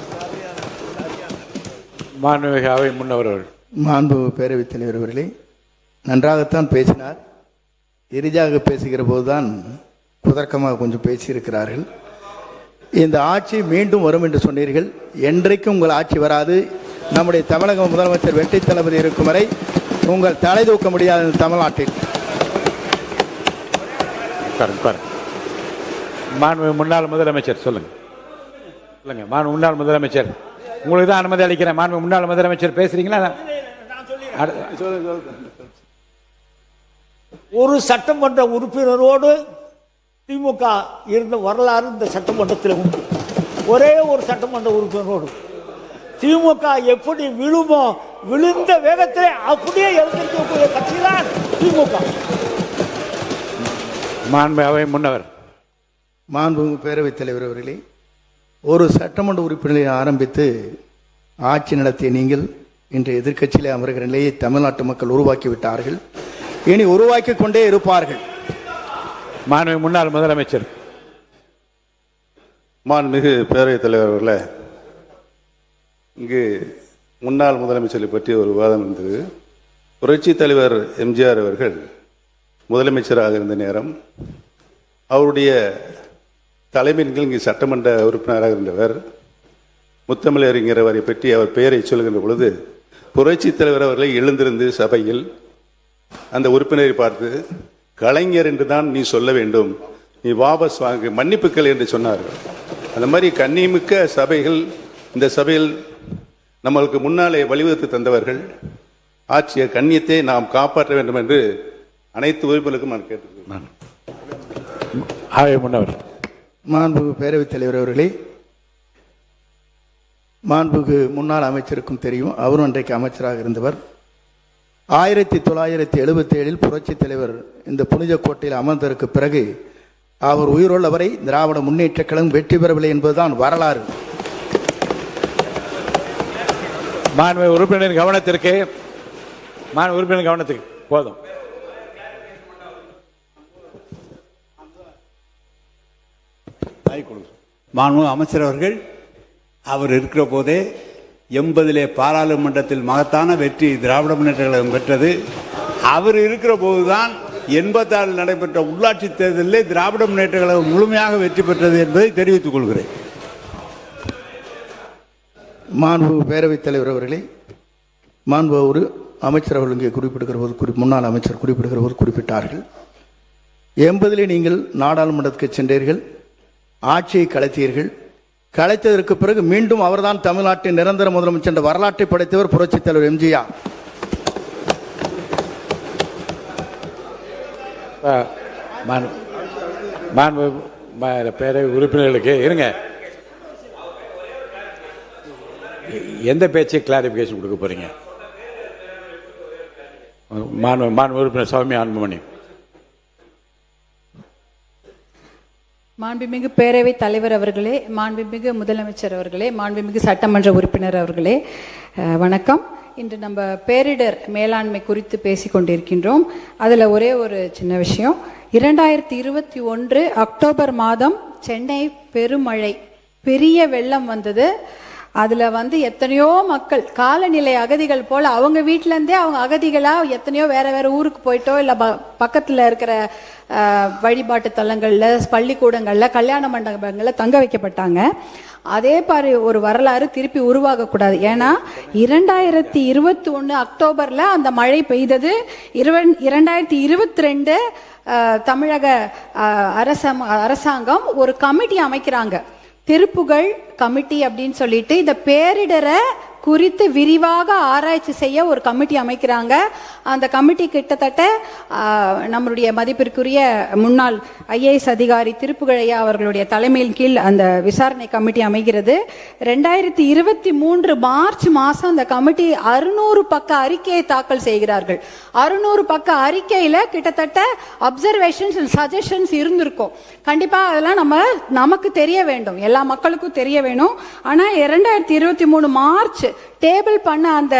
மாண்புமிகு அவை முன்னவர்கள். மாண்பு பேரவைத் தலைவர் அவர்களே, நன்றாகத்தான் பேசினார். எரிதாக பேசுகிற போதுதான் குதர்க்கமாக கொஞ்சம் பேசியிருக்கிறார்கள். இந்த ஆட்சி மீண்டும் வரும் என்று சொன்னீர்கள். என்றைக்கும் உங்கள் ஆட்சி வராது. நம்முடைய தமிழக முதலமைச்சர் வெற்றி தளபதி இருக்கும் வரை உங்கள் தலை தூக்க முடியாது இந்த தமிழ்நாட்டில். மாண்பு முன்னாள் முதலமைச்சர் சொல்லுங்க. மாண்பு முன்னாள் முதலமைச்சர், உங்களுக்கு தான் அனுமதி அளிக்கிறேன். மாண்பு முன்னாள் முதலமைச்சர் பேசுறீங்களா? ஒரு சட்டமன்ற உறுப்பினரோடு திமுக இருந்த வரலாறு இந்த சட்டமன்றத்தில் உண்டு. ஒரே ஒரு சட்டமன்ற உறுப்பினரோடு திமுக எப்படி விழுமோ, விழுந்த வேகத்திலே அப்படியே எழுந்திருக்கக்கூடிய கட்சி தான் திமுக. மாண்பு அவை முன்னவர். மாண்பு பேரவைத் தலைவர் அவர்களே, ஒரு சட்டமன்ற உறுப்பினரை ஆரம்பித்து ஆட்சி நடத்திய நீங்கள் இன்று எதிர்க்கட்சியிலே அமர்கிற நிலையை தமிழ்நாட்டு மக்கள் உருவாக்கி விட்டார்கள். இனி உருவாக்கி கொண்டே இருப்பார்கள். மாண்பு முன்னாள் முதலமைச்சர். மாண்புமிகு பேரவைத் தலைவர் அவர்களே, இங்கு முன்னாள் முதலமைச்சரை பற்றி ஒரு விவாதம் இருந்தது. புரட்சி தலைவர் எம்ஜிஆர் அவர்கள் முதலமைச்சராக இருந்த நேரம் அவருடைய தலைமையின் கீழ் இங்கு சட்டமன்ற உறுப்பினராக இருந்தவர் முத்தமிழறிஞர் அவரை பற்றி அவர் பெயரை சொல்கின்ற பொழுது புரட்சி தலைவர் அவர்களை எழுந்திருந்து சபையில் அந்த உறுப்பினரை பார்த்து, கலைஞர் என்று தான் நீ சொல்ல வேண்டும், நீ வாபஸ் வாங்கு, மன்னிப்புக்கள் என்று சொன்னார்கள். அந்த மாதிரி கண்ணியமிக்க சபைகள் இந்த சபையில் நம்மளுக்கு முன்னாலே வழிவகுத்து தந்தவர்கள். ஆட்சிய கண்ணியத்தை நாம் காப்பாற்ற வேண்டும் என்று அனைத்து உறுப்பினருக்கும் நான் கேட்டுக்கொள்கிறேன். மாண்பு பேரவைத் தலைவர் அவர்களே, மாண்புக்கு முன்னாள் அமைச்சருக்கும் தெரியும், அவரும் அன்றைக்கு அமைச்சராக இருந்தவர். 1977 புரட்சி தலைவர் இந்த புனித கோட்டையில் அமர்ந்ததற்கு பிறகு அவர் உயிருள்ளவரை திராவிட முன்னேற்ற கழகம் வெற்றி பெறவில்லை என்பதுதான் வரலாறு. மாண்பு உறுப்பினரின் கவனத்திற்கு போதும். மாண்பு அமைச்சர் அவர்கள் அவர் இருக்கிற போதே 80 பாராளுமன்றத்தில் மகத்தான வெற்றி திராவிட முன்னேற்ற கழகம் பெற்றது. அவர் இருக்கிற போதுதான் 86 நடைபெற்ற உள்ளாட்சி தேர்தலில் திராவிட முன்னேற்ற கழகம் முழுமையாக வெற்றி பெற்றது என்பதை தெரிவித்துக் கொள்கிறேன். மாண்பு பேரவைத் தலைவர் அவர்களே, மாண்பு ஒரு அமைச்சர் அவர்கள் இங்கே குறிப்பிடுகிற போது முன்னாள் அமைச்சர் குறிப்பிடுகிற போது குறிப்பிட்டார்கள், 80 நீங்கள் நாடாளுமன்றத்துக்கு சென்றீர்கள், ஆட்சியை கலைத்தீர்கள். கலைத்ததற்கு பிறகு மீண்டும் அவர்தான் தமிழ்நாட்டின் நிரந்தர முதலமைச்சர் என்ற வரலாற்றை படைத்தவர் புரட்சித் தலைவர் எம்ஜிஆர். பேரவை உறுப்பினர்களுக்கு இருங்க, எந்த பேச்சு கிளாரிபிகேஷன் கொடுக்க போறீங்க? மாண்பு உறுப்பினர் சௌமியா அன்புமணி. மாண்புமிகு பேரவைத் தலைவர் அவர்களே, மாண்புமிகு முதலமைச்சர் அவர்களே, மாண்புமிகு சட்டமன்ற உறுப்பினர் அவர்களே, வணக்கம். இன்று நம்ம பேரிடர் மேலாண்மை குறித்து பேசிக் கொண்டிருக்கின்றோம். அதில் ஒரே ஒரு சின்ன விஷயம், 2021 அக்டோபர் மாதம் சென்னை பெருமழை, பெரிய வெள்ளம் வந்தது. அதுல வந்து எத்தனையோ மக்கள் காலநிலை அகதிகள் போல அவங்க வீட்டுல இருந்தே அவங்க அகதிகளா எத்தனையோ வேற வேற ஊருக்கு போயிட்டோ இல்ல பக்கத்துல இருக்கிற வழிபாட்டு தலங்கள்ல, பள்ளிக்கூடங்கள்ல, கல்யாண மண்டபங்கள்ல தங்க வைக்கப்பட்டாங்க. அதே மாதிரி ஒரு வரலாறு திருப்பி உருவாக கூடாது. ஏன்னா 2021 அக்டோபர்ல அந்த மழை பெய்தது. 2022 தமிழக அரசாங்கம் ஒரு கமிட்டி அமைக்கிறாங்க, திருப்புகழ் கமிட்டி அப்படின்னு சொல்லிட்டு. இந்த பேரிடரை குறித்து விரிவாக ஆராய்ச்சி செய்ய ஒரு கமிட்டி அமைக்கிறாங்க. அந்த கமிட்டி கிட்டத்தட்ட நம்மளுடைய மதிப்பிற்குரிய முன்னாள் IAS அதிகாரி திருப்புகழையா அவர்களுடைய தலைமையின் கீழ் அந்த விசாரணை கமிட்டி அமைகிறது. 2023 மார்ச் மாசம் அந்த கமிட்டி 600 பக்க அறிக்கையை தாக்கல் செய்கிறார்கள். 600 பக்க அறிக்கையில கிட்டத்தட்ட அப்சர்வேஷன்ஸ் அண்ட் சஜஷன்ஸ் இருந்திருக்கும். கண்டிப்பா அதெல்லாம் நமக்கு தெரிய வேண்டும், எல்லா மக்களுக்கும் தெரிய வேணும். ஆனா 2023 மார்ச் டேபிள் பண்ண அந்த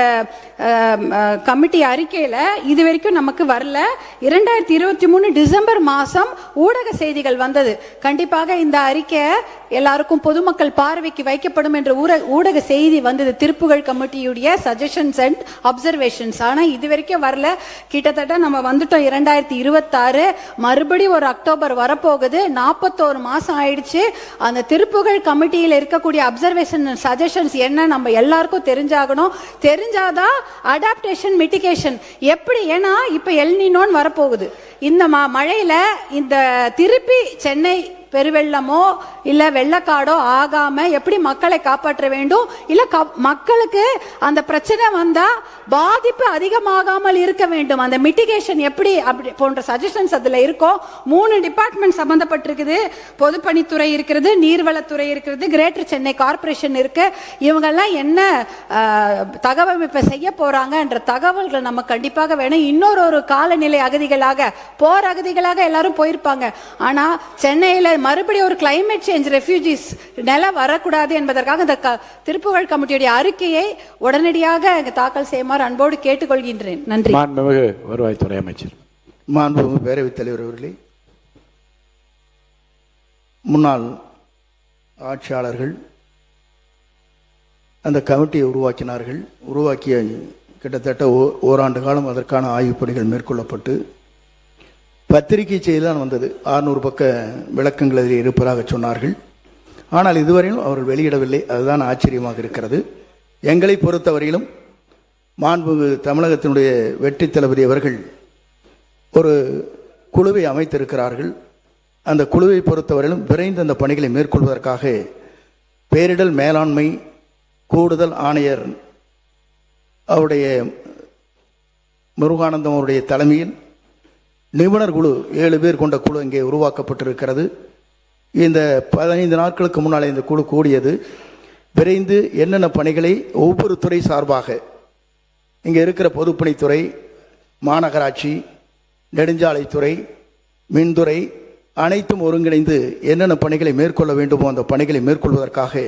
கமிட்டி அறிக்கையில இது வரைக்கும் நமக்கு வரல. 2023 டிசம்பர் மாசம் ஊடக செய்திகள் வந்தது. கண்டிப்பாக இந்த அறிக்கை எல்லாருக்கும் பொதுமக்கள் பார்வைக்கு வைக்கப்படும் என்ற ஊடக செய்தி வந்தது, திருப்புகழ் கமிட்டியுடைய சஜஷன்ஸ் அண்ட் அப்சர்வேஷன்ஸ். ஆனா இது வரைக்கும் வரல. கிட்டத்தட்ட நம்ம வந்துட்டோம் 2026, மறுபடியும் ஒரு அக்டோபர் வரப்போகுது. 41 மாசம் ஆயிடுச்சு. அந்த திருப்புகழ் கமிட்டியில் இருக்கக்கூடிய அப்சர்வேஷன் சஜஷன்ஸ் என்ன நம்ம எல்லாருக்கும் தெரிஞ்சாகணும். தெரிஞ்சாதான் அடாப்டேஷன் மிட்டிகேஷன் எப்படி. ஏன்னா இப்ப எல்னினோன்னு வரப்போகுது. இந்த மழையில இந்த திருப்பி சென்னை பெருவெள்ளமோ இல்ல வெள்ளக்காடோ ஆகாம எப்படி மக்களை காப்பாற்ற வேண்டும், இல்ல மக்களுக்கு அந்த பிரச்சனை வந்தா பாதிப்பு அதிகமாகாமல் இருக்க வேண்டும், அந்த மிட்டிகேஷன் எப்படி அப்படி போன்ற சஜஷன்ஸ் அதுல இருக்கும். 3 டிபார்ட்மெண்ட் சம்பந்தப்பட்டிருக்குது. பொதுப்பணித்துறை இருக்கிறது, நீர்வளத்துறை இருக்கிறது, கிரேட்டர் சென்னை கார்பரேஷன் இருக்கு. இவங்கெல்லாம் என்ன தகவமைப்பை செய்ய போறாங்க என்ற தகவல்கள் நம்ம கண்டிப்பாக வேணும். இன்னொரு காலநிலை அகதிகளாக, போர் அகதிகளாக எல்லாரும் போயிருப்பாங்க. ஆனா சென்னையில மறுபடியும் ஒரு கிளைமேட் சேஞ்ச் ரெஃப்யூஜிஸ் நிலை வரக்கூடாது என்பதற்காக இந்த திருப்புகழ் கமிட்டியுடைய அறிக்கையை உடனடியாக தாக்கல் செய்யுமாறு அன்போடு கேட்டுக்கொள்கின்றேன். நன்றி. மாண்புமிகு வருவாய்த்துறை அமைச்சர். மாண்புமிகு பேரவைத் தலைவர் அவர்களே, முன்னாள் ஆட்சியாளர்கள் அந்த கமிட்டியை உருவாக்கினார்கள். உருவாக்கிய கிட்டத்தட்ட ஓராண்டு காலம் அதற்கான ஆய்வுப் பணிகள் மேற்கொள்ளப்பட்டு பத்திரிகை செய்திதான் வந்தது. 600 பக்க விளக்கங்கள் அதில் இருப்பதாக சொன்னார்கள். ஆனால் இதுவரையிலும் அவர்கள் வெளியிடவில்லை. அதுதான் ஆச்சரியமாக இருக்கிறது. எங்களை பொறுத்தவரையிலும் மாண்புமிகு தமிழகத்தினுடைய வெற்றி தளபதி அவர்கள் ஒரு குழுவை அமைத்திருக்கிறார்கள். அந்த குழுவை பொறுத்தவரையிலும் விரைந்து அந்த பணிகளை மேற்கொள்வதற்காக பேரிடர் மேலாண்மை கூடுதல் ஆணையர் அவருடைய முருகானந்தம் அவருடைய தலைமையில் நிபுணர் குழு 7 பேர் கொண்ட குழு இங்கே உருவாக்கப்பட்டிருக்கிறது. இந்த 15 நாட்களுக்கு முன்னால் இந்த குழு கூடியது. விரைந்து என்னென்ன பணிகளை ஒவ்வொரு துறை சார்பாக, இங்கே இருக்கிற பொதுப்பணித்துறை, மாநகராட்சி, நெடுஞ்சாலைத்துறை, மின்துறை அனைத்தும் ஒருங்கிணைந்து என்னென்ன பணிகளை மேற்கொள்ள வேண்டுமோ அந்த பணிகளை மேற்கொள்வதற்காக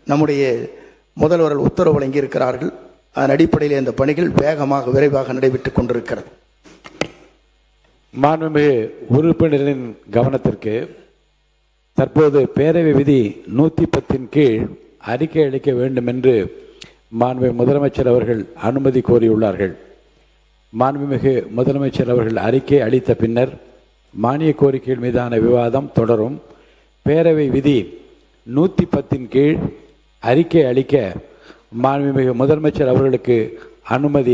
நம்முடைய முதல்வர்கள் உத்தரவு வழங்கியிருக்கிறார்கள். அதன் அடிப்படையில் இந்த பணிகள் வேகமாக விரைவாக நடைபெற்றுக் கொண்டிருக்கிறது. மாண்புமிகு உறுப்பினரின் கவனத்திற்கு தற்போது பேரவை விதி 110 கீழ் அறிக்கை அளிக்க வேண்டும் என்று மாண்புமிகு முதலமைச்சர் அவர்கள் அனுமதி கோரியுள்ளார்கள். மாண்புமிகு முதலமைச்சர் அவர்கள் அறிக்கை அளித்த பின்னர் மானிய கோரிக்கைகள் மீதான விவாதம் தொடரும். பேரவை விதி 110 கீழ் அறிக்கை அளிக்க மாண்புமிகு முதலமைச்சர் அவர்களுக்கு அனுமதி